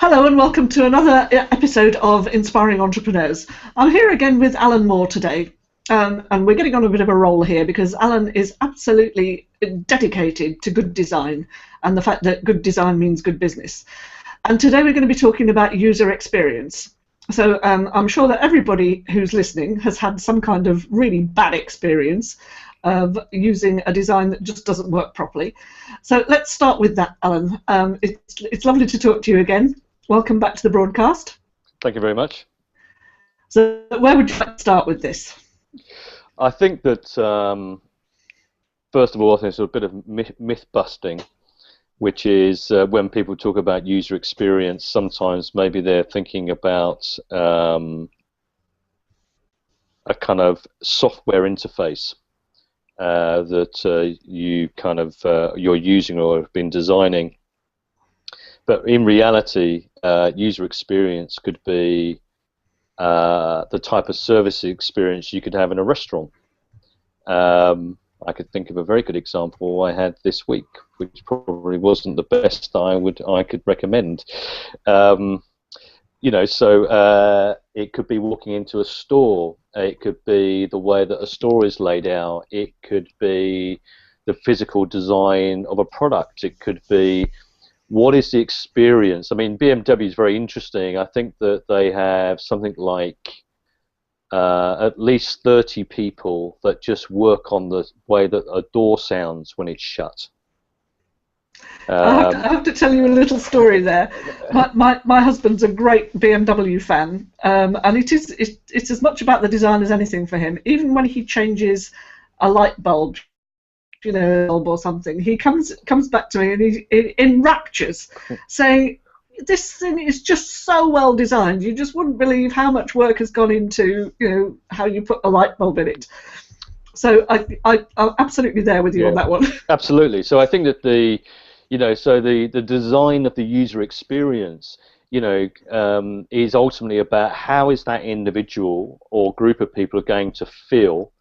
Hello and welcome to another episode of Inspiring Entrepreneurs. I'm here again with Alan Moore today, and we're getting on a bit of a roll here because Alan is absolutely dedicated to good design and the fact that good design means good business. And today we're going to be talking about user experience. So I'm sure that everybody who's listening has had some kind of really bad experience of using a design that just doesn't work properly. So let's start with that, Alan. It's lovely to talk to you again. Welcome back to the broadcast. Thank you very much. So where would you like to start with this? I think that, first of all, I think it's a bit of myth busting, which is when people talk about user experience, sometimes maybe they're thinking about a kind of software interface that you're using or have been designing. But in reality, user experience could be the type of service experience you could have in a restaurant. I could think of a very good example I had this week, which probably wasn't the best I could recommend. So it could be walking into a store. It could be the way that a store is laid out. It could be the physical design of a product. It could be what is the experience. I mean, BMW is very interesting. I think that they have something like at least 30 people that just work on the way that a door sounds when it's shut. I have to tell you a little story there. My husband's a great BMW fan, and it's as much about the design as anything for him. Even when he changes a light bulb, or something, he comes back to me and he's in raptures, saying, "This thing is just so well designed. You just wouldn't believe how much work has gone into, how you put a light bulb in it." So I'm absolutely there with you on that one. Absolutely. So I think that the design of the user experience, is ultimately about how is that individual or group of people are going to feel,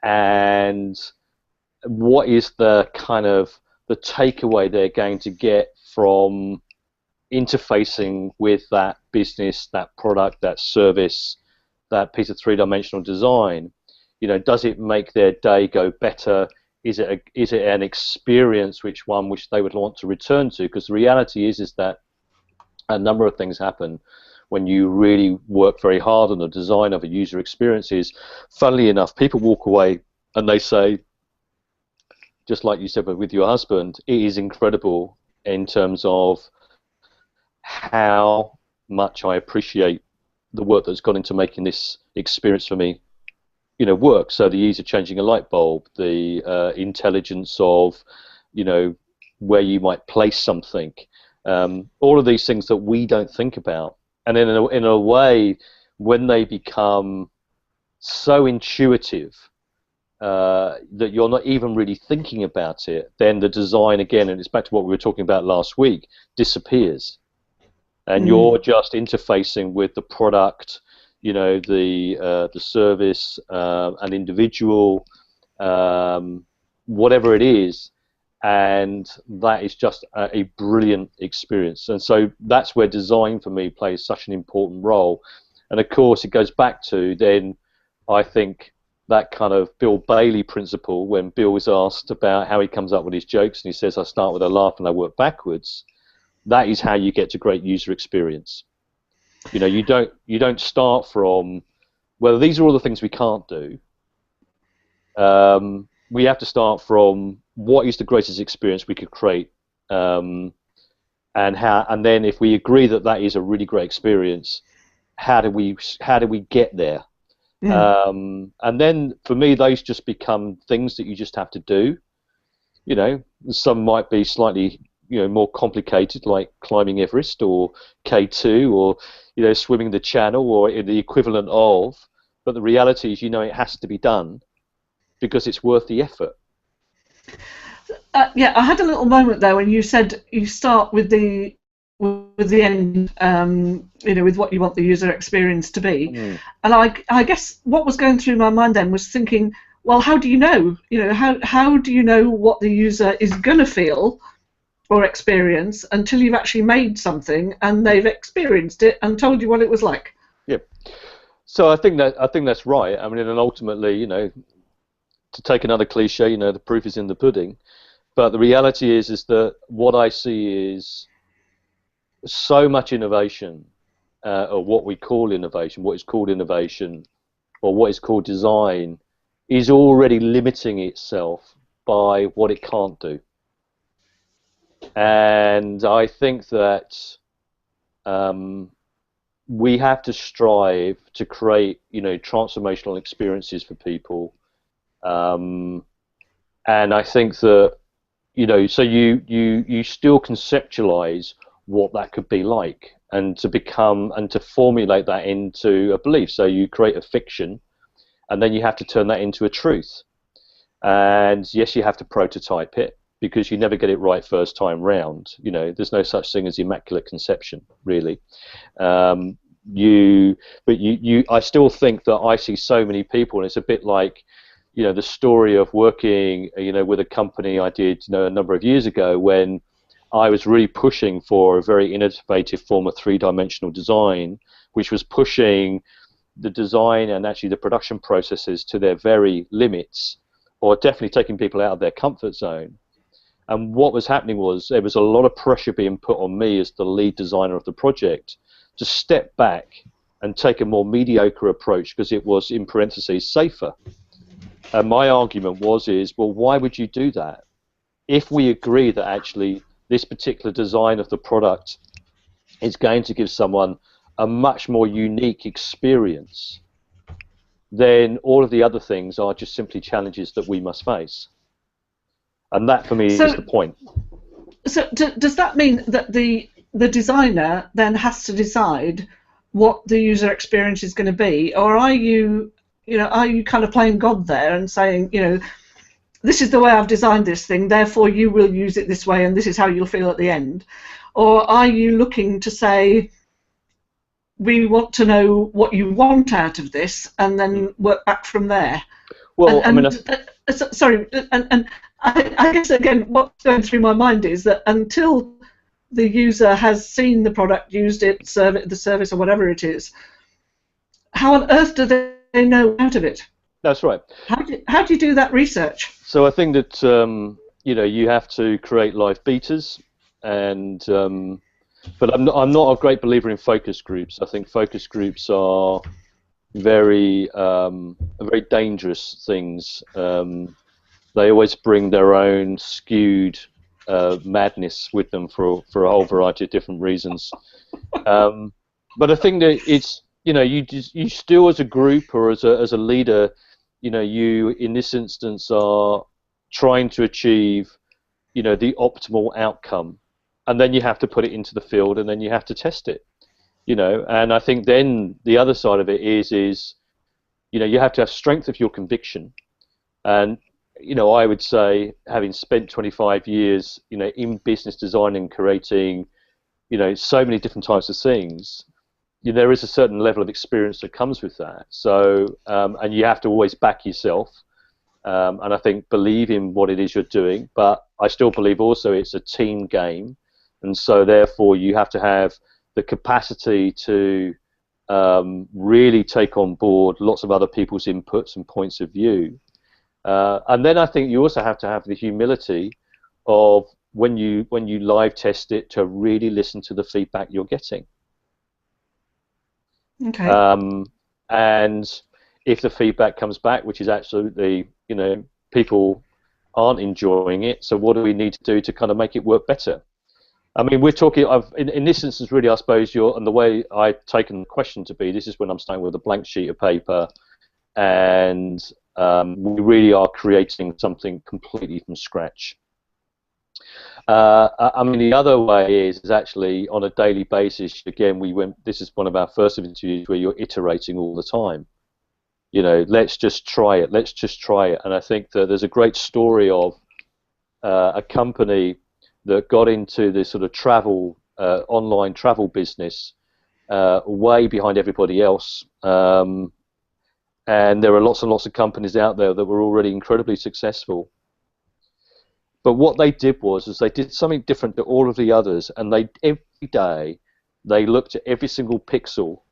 and what is the kind of the takeaway they're going to get from interfacing with that business, that product, that service, that piece of three-dimensional design. Does it make their day go better? Is it an experience which they would want to return to? Because the reality is that a number of things happen when you really work very hard on the design of a user experience. Funnily enough, people walk away and they say, just like you said with your husband, it is incredible in terms of how much I appreciate the work that's gone into making this experience for me, work. So the ease of changing a light bulb, the intelligence of, where you might place something, all of these things that we don't think about. And in a way, when they become so intuitive, that you're not even really thinking about it, then the design, again, and it's back to what we were talking about last week, disappears. And you're just interfacing with the product, the service, an individual, whatever it is, and that is just a brilliant experience. And so that's where design for me plays such an important role. And of course, it goes back to then, I think, that kind of Bill Bailey principle, when Bill was asked about how he comes up with his jokes, and he says, "I start with a laugh and I work backwards." That is how you get to great user experience. You don't start from, well, these are all the things we can't do. We have to start from what is the greatest experience we could create, and then if we agree that that is a really great experience, how do we get there? And then for me, those just become things that you just have to do. Some might be slightly more complicated, like climbing Everest or K2, or swimming the Channel, or the equivalent of. But the reality is, it has to be done because it's worth the effort. Yeah, I had a little moment there when you said you start with the end, with what you want the user experience to be. And I guess what was going through my mind then was thinking, well, how do you know? How do you know what the user is going to feel or experience until you've actually made something and they've experienced it and told you what it was like. Yeah. So I think that's right. I mean, and ultimately, to take another cliche, the proof is in the pudding. But the reality is that what I see is so much innovation, or what we call innovation, what is called innovation, or what is called design, is already limiting itself by what it can't do. And I think that we have to strive to create, transformational experiences for people. And I think that, so you still conceptualize what that could be like, and to formulate that into a belief. So you create a fiction, and then you have to turn that into a truth. And yes, you have to prototype it, because you never get it right first time round. There's no such thing as immaculate conception, really. I still think that I see so many people, and it's a bit like, the story of working, with a company I did, a number of years ago, when I was really pushing for a very innovative form of three-dimensional design, which was pushing the design and actually the production processes to their very limits, or definitely taking people out of their comfort zone. And what was happening was there was a lot of pressure being put on me as the lead designer of the project to step back and take a more mediocre approach, because it was, in parentheses, safer. And my argument is, well, why would you do that? If we agree that actually this particular design of the product is going to give someone a much more unique experience, then all of the other things are just simply challenges that we must face. And that, for me, is the point. So does that mean that the designer then has to decide what the user experience is going to be, or are you kind of playing God there and saying, this is the way I've designed this thing, therefore you will use it this way, and this is how you'll feel at the end? Or are you looking to say, we want to know what you want out of this, and then work back from there? Well, sorry, and I guess, again, what's going through my mind is that until the user has seen the product, used it, the service, or whatever it is, how on earth do they know out of it? That's right. How do you do that research? So I think that you have to create live betas, and but I'm not a great believer in focus groups. I think focus groups are very dangerous things. They always bring their own skewed madness with them for a whole variety of different reasons. But I think that it's, you still, as a group or as a leader, you in this instance are trying to achieve, the optimal outcome, and then you have to put it into the field, and then you have to test it, And I think then the other side of it is you have to have strength of your conviction, and I would say, having spent 25 years, in business design and creating, so many different types of things, there is a certain level of experience that comes with that. So, and you have to always back yourself, and I think believe in what it is you're doing. But I still believe also it's a team game, and so therefore you have to have the capacity to really take on board lots of other people's inputs and points of view. And then I think you also have to have the humility of, when you live test it, to really listen to the feedback you're getting. Okay. And if the feedback comes back, which is absolutely, people aren't enjoying it, so what do we need to do to kind of make it work better? I mean, we're talking, in this instance, really, I suppose, and the way I've taken the question to be, this is when I'm starting with a blank sheet of paper, and we really are creating something completely from scratch. I mean, the other way is actually on a daily basis. Again, this is one of our first interviews where you're iterating all the time. Let's just try it. Let's just try it. And I think that there's a great story of a company that got into this sort of travel, online travel business, way behind everybody else. And there are lots and lots of companies out there that were already incredibly successful. But what they did was they did something different to all of the others, and every day they looked at every single pixel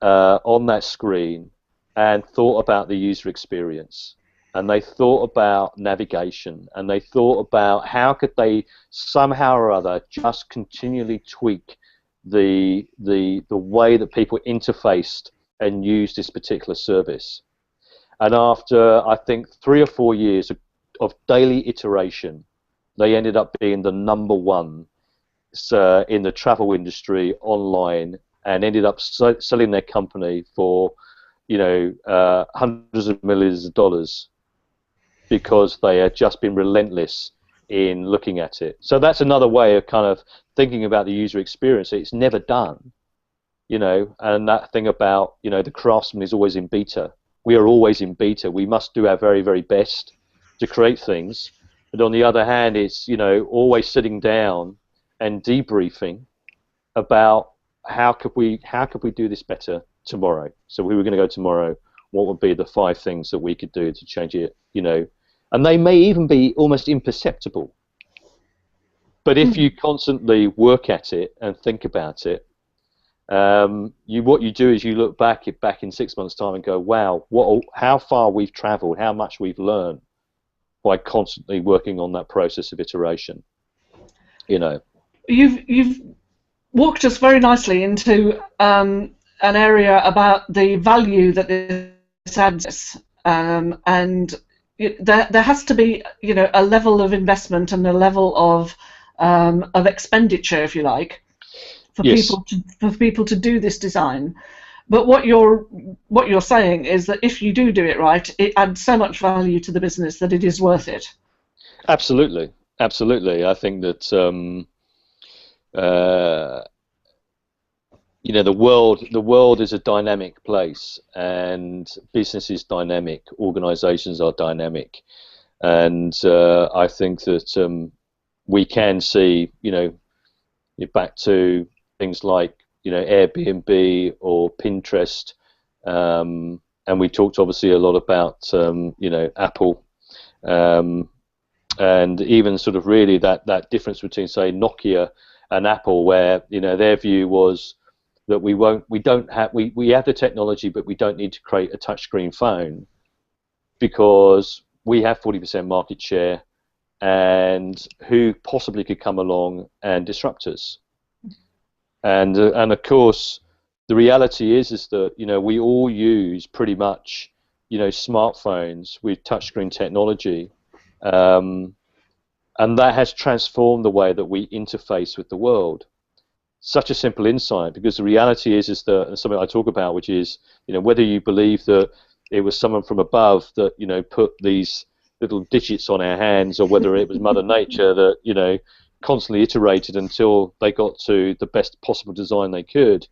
on that screen and thought about the user experience, and they thought about navigation, and they thought about how could they somehow or other just continually tweak the way that people interfaced and used this particular service. And after, I think, 3 or 4 years of daily iteration, they ended up being the #1 in the travel industry online, and ended up selling their company for, hundreds of millions of dollars, because they had just been relentless in looking at it. So that's another way of kind of thinking about the user experience. It's never done, and that thing about, the craftsman is always in beta. We are always in beta. We must do our very, very best to create things. But on the other hand, it's, always sitting down and debriefing about how could we do this better tomorrow. So we were going to go tomorrow. What would be the 5 things that we could do to change it? And they may even be almost imperceptible. But if you constantly work at it and think about it, what you do is you look back in 6 months' time and go, wow, how far we've travelled, how much we've learned by constantly working on that process of iteration. You've walked us very nicely into an area about the value that this adds, and there has to be, a level of investment and a level of expenditure, if you like, for Yes. people to do this design. But what you're saying is that if you do it right, it adds so much value to the business that it is worth it. Absolutely. I think that the world is a dynamic place, and business is dynamic, organizations are dynamic, and I think that we can see, back to things like, Airbnb or Pinterest, and we talked obviously a lot about, Apple, and even sort of really that difference between, say, Nokia and Apple, where, their view was that we have the technology, but we don't need to create a touchscreen phone, because we have 40% market share, and who possibly could come along and disrupt us? And of course, the reality is that, we all use pretty much, smartphones with touchscreen technology, and that has transformed the way that we interface with the world. Such a simple insight, because the reality is that, and something I talk about, which is, whether you believe that it was someone from above that, put these little digits on our hands, or whether it was Mother Nature that, constantly iterated until they got to the best possible design they could.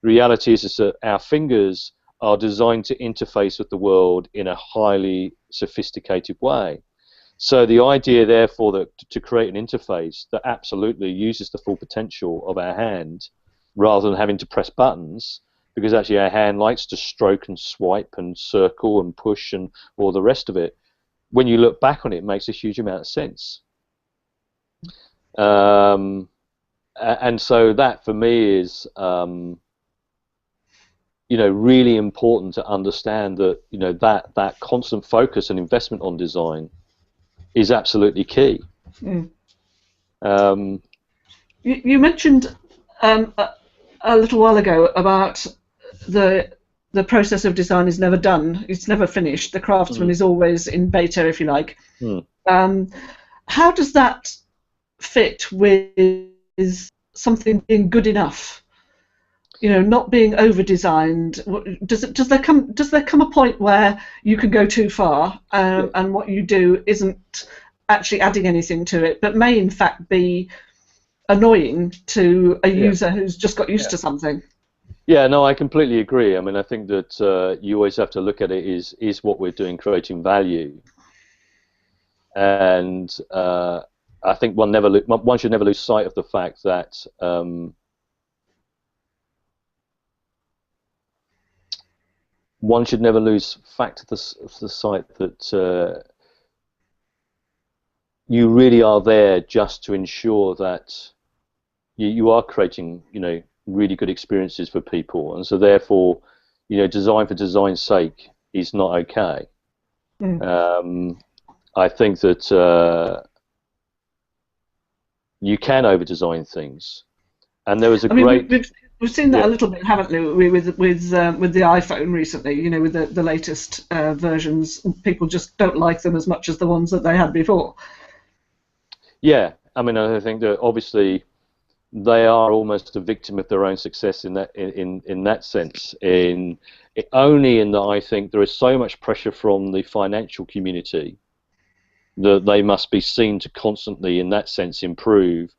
The reality is that our fingers are designed to interface with the world in a highly sophisticated way. So the idea, therefore, that to create an interface that absolutely uses the full potential of our hand, rather than having to press buttons, because actually our hand likes to stroke and swipe and circle and push and all the rest of it, when you look back on it, it makes a huge amount of sense. And so that, for me, is really important to understand that, that constant focus and investment on design is absolutely key. You mentioned a little while ago about the process of design is never done. It's never finished. The craftsman is always in beta, if you like. How does that fit with something being good enough? Not being over-designed. Does there come a point where you can go too far, and what you do isn't actually adding anything to it, but may in fact be annoying to a user who's just got used to something? Yeah, no, I completely agree. I mean, I think that you always have to look at it is what we're doing creating value, and I think one should never lose sight of the fact that one should never lose sight that you really are there just to ensure that you are creating, really good experiences for people, and so therefore, design for design's sake is not okay. I think that you can over-design things, and there was a great. We've seen that a little bit, haven't we, with the iPhone recently? With the latest versions, people just don't like them as much as the ones that they had before. Yeah, I mean, I think that obviously they are almost a victim of their own success in that sense. Only in that I think there is so much pressure from the financial community that they must be seen to constantly, in that sense, improve.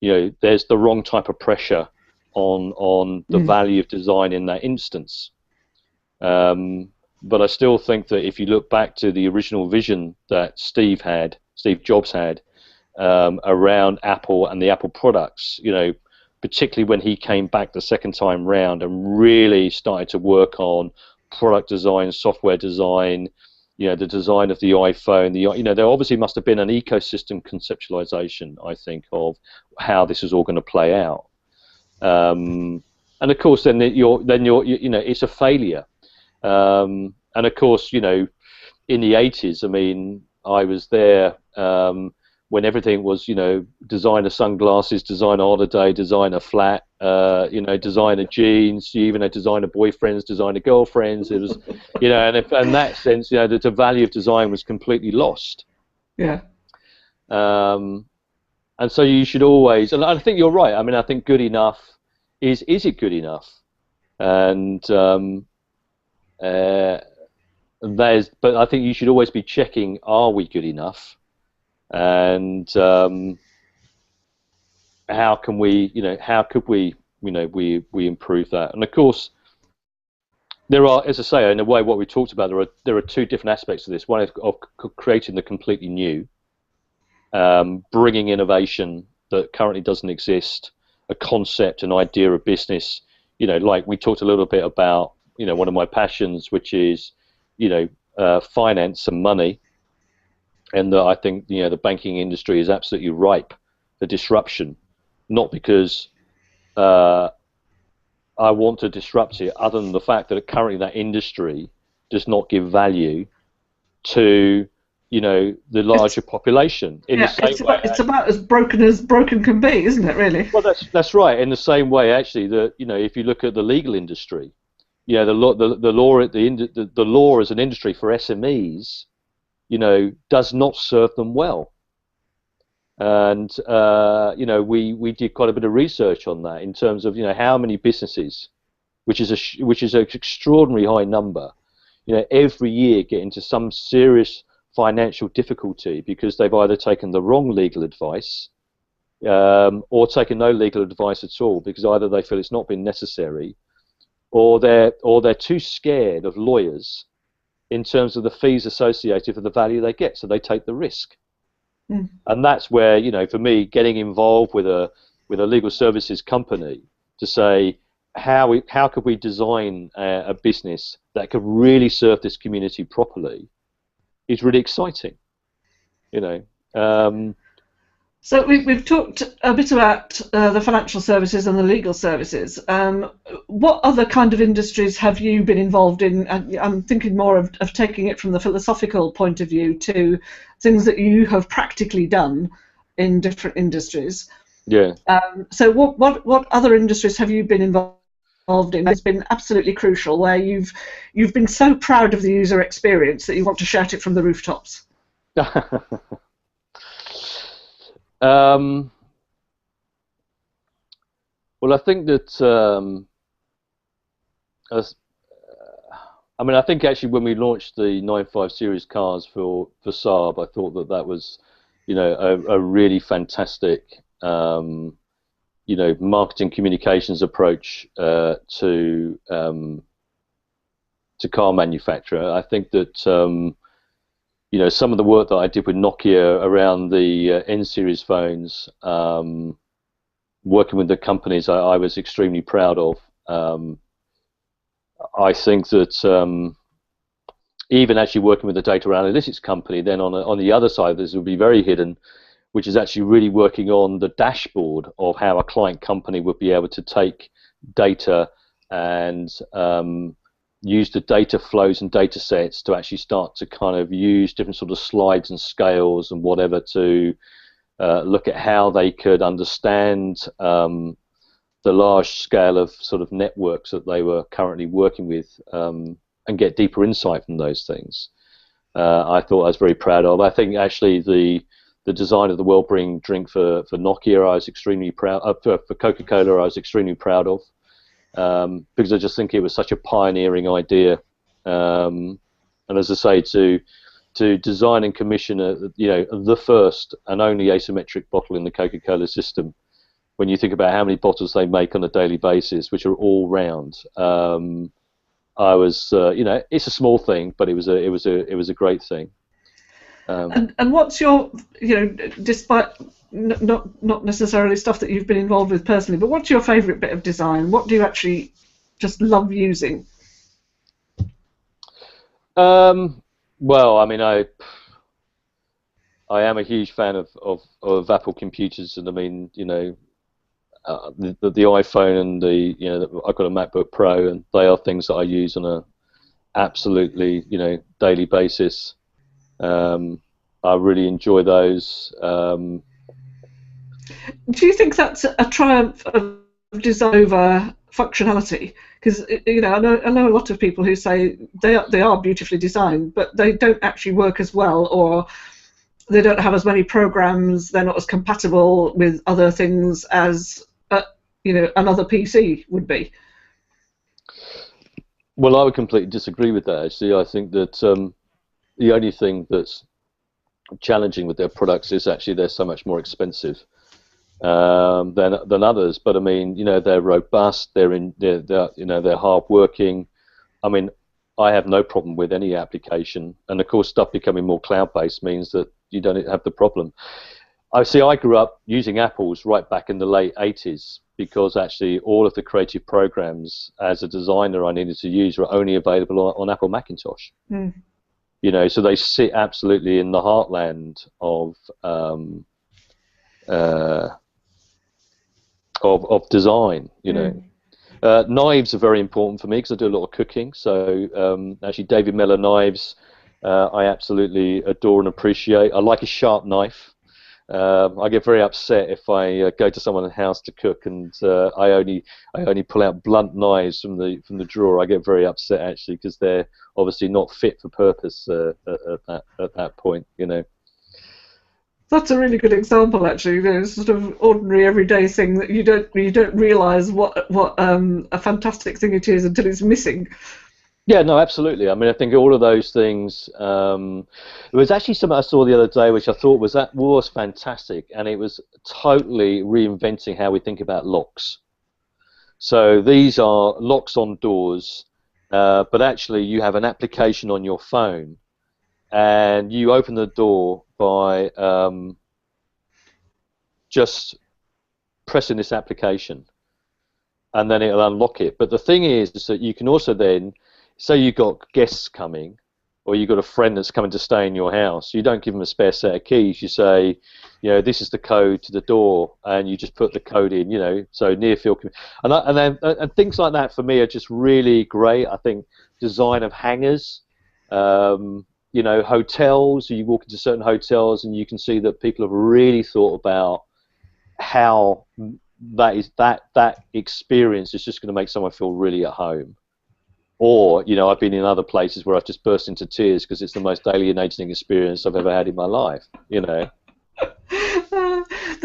There's the wrong type of pressure on the value of design in that instance. But I still think that if you look back to the original vision that Steve Jobs had, around Apple and the Apple products, particularly when he came back the second time round and really started to work on product design, software design, the design of the iPhone, there obviously must have been an ecosystem conceptualization, I think, of how this is all going to play out. And of course, then it's a failure. And of course, in the 80s, I mean, I was there when everything was, designer sunglasses, designer holiday, designer flat, designer jeans. You even had designer boyfriends, designer girlfriends. It was, and in that sense, the value of design was completely lost. Yeah. And so you should always, and I think you're right. I mean, I think good enough is it good enough? And but I think you should always be checking: are we good enough? And how can we, how could we improve that? And of course, there are, as I say, in a way, what we talked about, there are two different aspects to this. One is of creating the completely new, bringing innovation that currently doesn't exist, a concept, an idea of business. Like we talked a little bit about, one of my passions, which is, finance and money. And I think the banking industry is absolutely ripe for disruption, not because I want to disrupt it, other than the fact that currently that industry does not give value to the larger population. It's about as broken can be, isn't it? Really. Well, that's right. In the same way, actually, that if you look at the legal industry, the law as an industry for SMEs, does not serve them well. And we did quite a bit of research on that in terms of how many businesses, which is an extraordinarily high number, every year get into some serious financial difficulty because they've either taken the wrong legal advice or taken no legal advice at all, because either they feel it's not been necessary, or they're too scared of lawyers in terms of the fees associated with the value they get, so they take the risk. And that's where, for me, getting involved with a legal services company to say how could we design a business that could really serve this community properly is really exciting. So we've talked a bit about the financial services and the legal services. What other kind of industries have you been involved in? I'm thinking more of taking it from the philosophical point of view to things that you have practically done in different industries. Yeah. So what other industries have you been involved in? It's been absolutely crucial, where you've been so proud of the user experience that you want to shout it from the rooftops. Well, I think that I think actually when we launched the 95 series cars for Saab, I thought that was, a really fantastic, marketing communications approach to car manufacturer. I think that some of the work that I did with Nokia around the N series phones, working with the companies, I was extremely proud of. I think that even actually working with a data analytics company, then on the other side, this will be very hidden, which is actually really working on the dashboard of how a client company would be able to take data and use the data flows and data sets to actually start to kind of use different sort of slides and scales and whatever to look at how they could understand the large scale of sort of networks that they were currently working with, and get deeper insight from those things. I thought I was very proud of. I think actually the design of the well-being drink for Nokia, I was extremely proud for Coca Cola. I was extremely proud of, because I just think it was such a pioneering idea. And as I say, to design and commission the first and only asymmetric bottle in the Coca Cola system, when you think about how many bottles they make on a daily basis, which are all round. I was, it's a small thing, but it was a great thing. And what's your, despite not necessarily stuff that you've been involved with personally, but what's your favourite bit of design? What do you actually just love using? Well, I mean, I am a huge fan of Apple computers, and I mean, the iPhone and I've got a MacBook Pro, and they are things that I use on a absolutely daily basis. I really enjoy those. Do you think that's a triumph of design over functionality? Because I know a lot of people who say they are beautifully designed, but they don't actually work as well, or they don't have as many programs. They're not as compatible with other things as another PC would be. Well, I would completely disagree with that. Actually, I think that the only thing that's challenging with their products is actually they're so much more expensive than others. But I mean, they're robust. They're hardworking. I mean, I have no problem with any application, and of course, stuff becoming more cloud-based means that you don't have the problem. I grew up using Apples right back in the late 80s, because actually all of the creative programs as a designer I needed to use were only available on Apple Macintosh. Mm. So they sit absolutely in the heartland of design. Knives are very important for me because I do a lot of cooking. So actually, David Mellor knives, I absolutely adore and appreciate. I like a sharp knife. I get very upset if I go to someone's house to cook and I only pull out blunt knives from the drawer. I get very upset actually, because they're obviously not fit for purpose at that point. That's a really good example, actually. Sort of ordinary, everyday thing that you don't realise what a fantastic thing it is until it's missing. Yeah, no, absolutely. I mean, I think all of those things. There was actually something I saw the other day, which I thought was fantastic, and it was totally reinventing how we think about locks. So these are locks on doors, but actually you have an application on your phone, and you open the door by just pressing this application, and then it'll unlock it. But the thing is that you can also then, say you've got guests coming, or you've got a friend that's coming to stay in your house, you don't give them a spare set of keys. You say, this is the code to the door, and you just put the code in, so near field. And things like that for me are just really great. I think design of hangars, hotels, you walk into certain hotels and you can see that people have really thought about how that experience is just going to make someone feel really at home. Or, I've been in other places where I've just burst into tears because it's the most alienating experience I've ever had in my life, The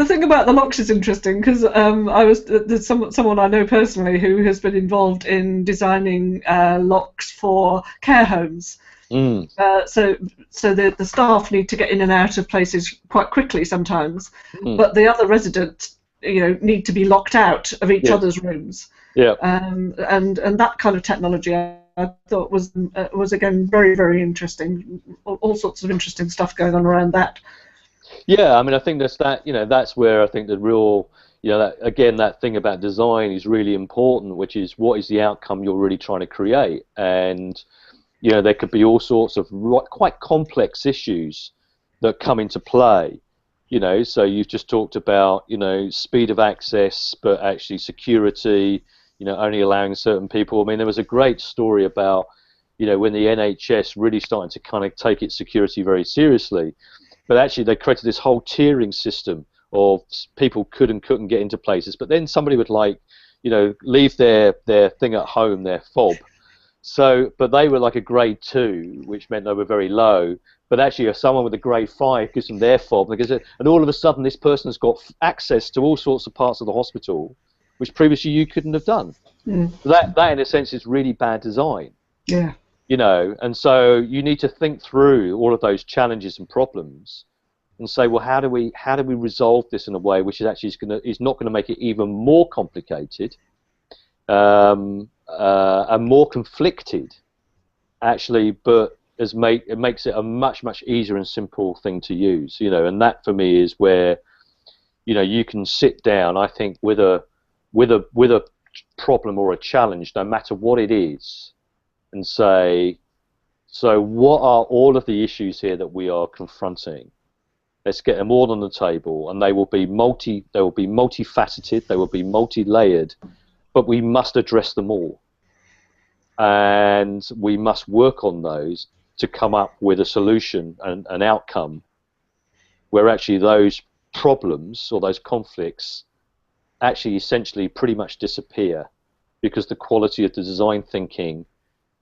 thing about the locks is interesting, because there's someone I know personally who has been involved in designing locks for care homes. Mm. So the staff need to get in and out of places quite quickly sometimes, but the other residents, need to be locked out of each other's rooms. Yeah. And that kind of technology I thought was again very, very interesting. All sorts of interesting stuff going on around that. Yeah, I mean, I think that's where I think the real, that thing about design is really important, which is what is the outcome you're really trying to create. And You know, there could be all sorts of quite complex issues that come into play. You know, so you've just talked about, you know, speed of access, but actually security, you know, only allowing certain people. I mean, there was a great story about, you know, when the NHS really started to kind of take its security very seriously, but actually they created this whole tiering system of people could and couldn't get into places, but then somebody would, like, you know, leave their thing at home, their fob. So, but they were like a grade 2, which meant they were very low. But actually, if someone with a grade 5 gives them their fob, and all of a sudden this person's got access to all sorts of parts of the hospital, which previously you couldn't have done. Mm. That in a sense is really bad design. Yeah. You know, and so you need to think through all of those challenges and problems, and say, well, how do we resolve this in a way which is actually is not going to make it even more complicated, and more conflicted, actually, but it makes it a much easier and simple thing to use. You know, and that for me is where, you know, you can sit down, I think, with a problem or a challenge, no matter what it is, and say, so what are all of the issues here that we are confronting? Let's get them all on the table, and they will be multifaceted, they will be multi-layered, but we must address them all, and we must work on those to come up with a solution and an outcome where actually those problems or those conflicts actually essentially pretty much disappear, because the quality of the design thinking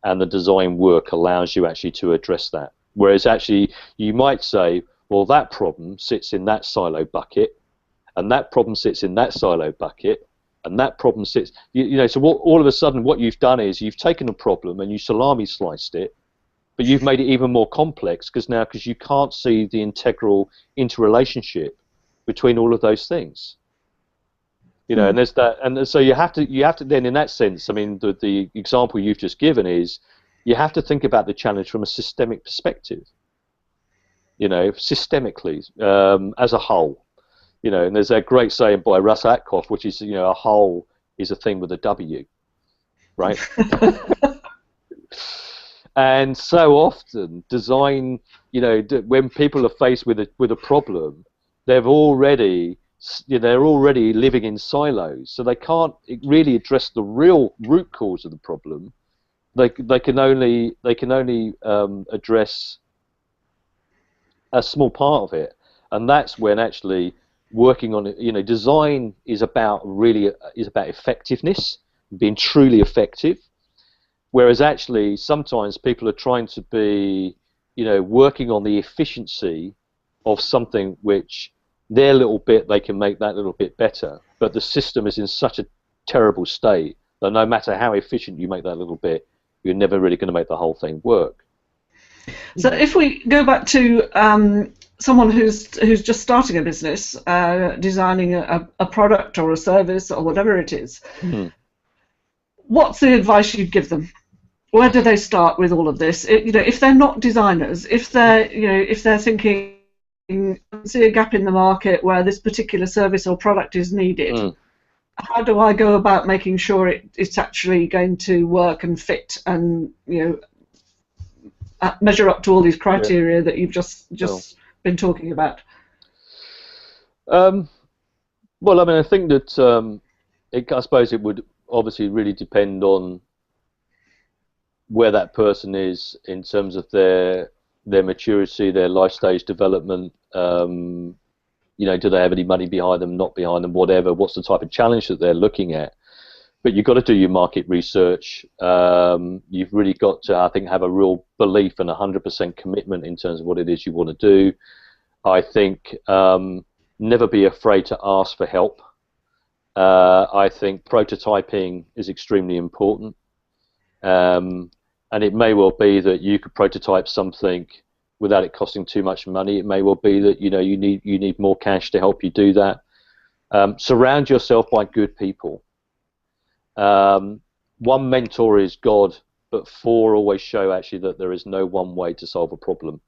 and the design work allows you actually to address that. Whereas actually you might say, well, that problem sits in that silo bucket, and that problem sits in that silo bucket, and that problem sits, you know, so all of a sudden what you've done is you've taken a problem and you salami sliced it, but you've made it even more complex because you can't see the integral interrelationship between all of those things. You know, and there's that, and so you have to then, in that sense, I mean, the example you've just given is you have to think about the challenge from a systemic perspective. You know, systemically, as a whole. You know, and there's that great saying by Russ Atkoff, which is, you know, a whole is a thing with a W, right? And so often, design, you know, when people are faced with a problem, they're already living in silos, so they can't really address the real root cause of the problem. They can only address a small part of it, and that's when actually working on it, you know, design is about effectiveness, being truly effective. Whereas actually sometimes people are trying to be, you know, working on the efficiency of something which their little bit, they can make that little bit better, but the system is in such a terrible state that no matter how efficient you make that little bit, you're never really going to make the whole thing work. So if we go back to someone who's just starting a business, designing a product or a service or whatever it is, what's the advice you'd give them? Where do they start with all of this? You know, if they're not designers, if they're thinking, see a gap in the market where this particular service or product is needed, how do I go about making sure it's actually going to work and fit and, you know, measure up to all these criteria that you've just been talking about? Well, I mean, I think that I suppose it would obviously really depend on where that person is in terms of their maturity, their life stage development. You know, do they have any money behind them, not behind them, whatever? What's the type of challenge that they're looking at? But you've got to do your market research. You've really got to, I think, have a real belief and 100% commitment in terms of what it is you want to do. I think never be afraid to ask for help. I think prototyping is extremely important. And it may well be that you could prototype something without it costing too much money. It may well be that, you know, you need more cash to help you do that. Surround yourself by good people. One mentor is God, but 4 always show actually that there is no one way to solve a problem,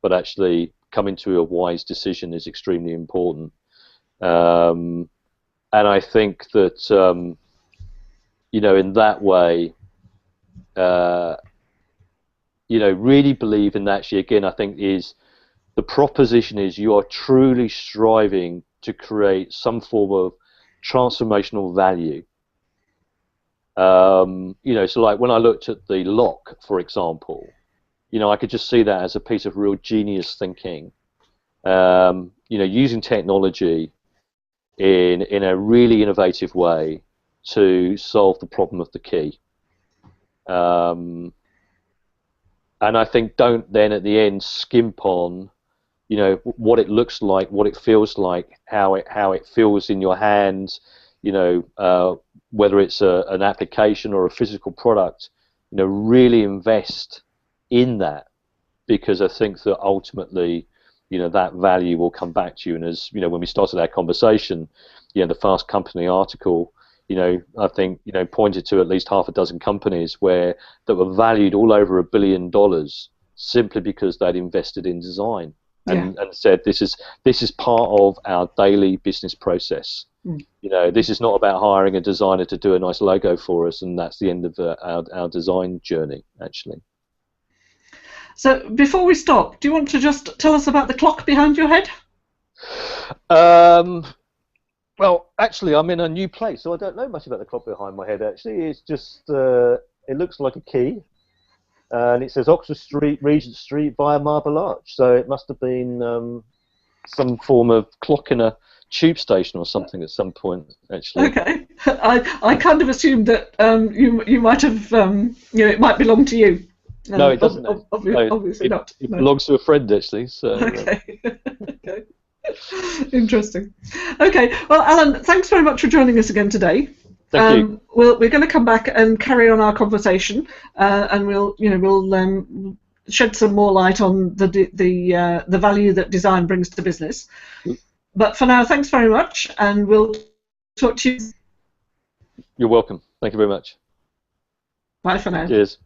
but actually coming to a wise decision is extremely important. And I think that you know, in that way, really believe in that. Actually, again, I think is the proposition is you are truly striving to create some form of transformational value. So like when I looked at the lock, for example, I could just see that as a piece of real genius thinking. Using technology in a really innovative way to solve the problem of the key. And I think don't then at the end skimp on, what it looks like, what it feels like, how it feels in your hands, whether it's an application or a physical product, really invest in that, because I think that ultimately, that value will come back to you. And as when we started our conversation, the Fast Company article, I think pointed to at least half a dozen companies that were valued all over $1 billion simply because they'd invested in design and said this is part of our daily business process. This is not about hiring a designer to do a nice logo for us, and that's the end of our design journey, actually. So before we stop, do you want to just tell us about the clock behind your head? Well, actually, I'm in a new place, so I don't know much about the clock behind my head, actually. It's just, it looks like a key, and it says Oxford Street, Regent Street, via Marble Arch. So it must have been some form of clock in a tube station or something at some point, actually. Okay. I kind of assumed that you might have, it might belong to you. No, it doesn't. Obviously not. It belongs to a friend, actually. So. Okay. Okay. Interesting. Okay. Well, Alan, thanks very much for joining us again today. Thank you. We're going to come back and carry on our conversation, and we'll shed some more light on the value that design brings to business. But for now, thanks very much, and we'll talk to you. You're welcome. Thank you very much. Bye for now. Cheers.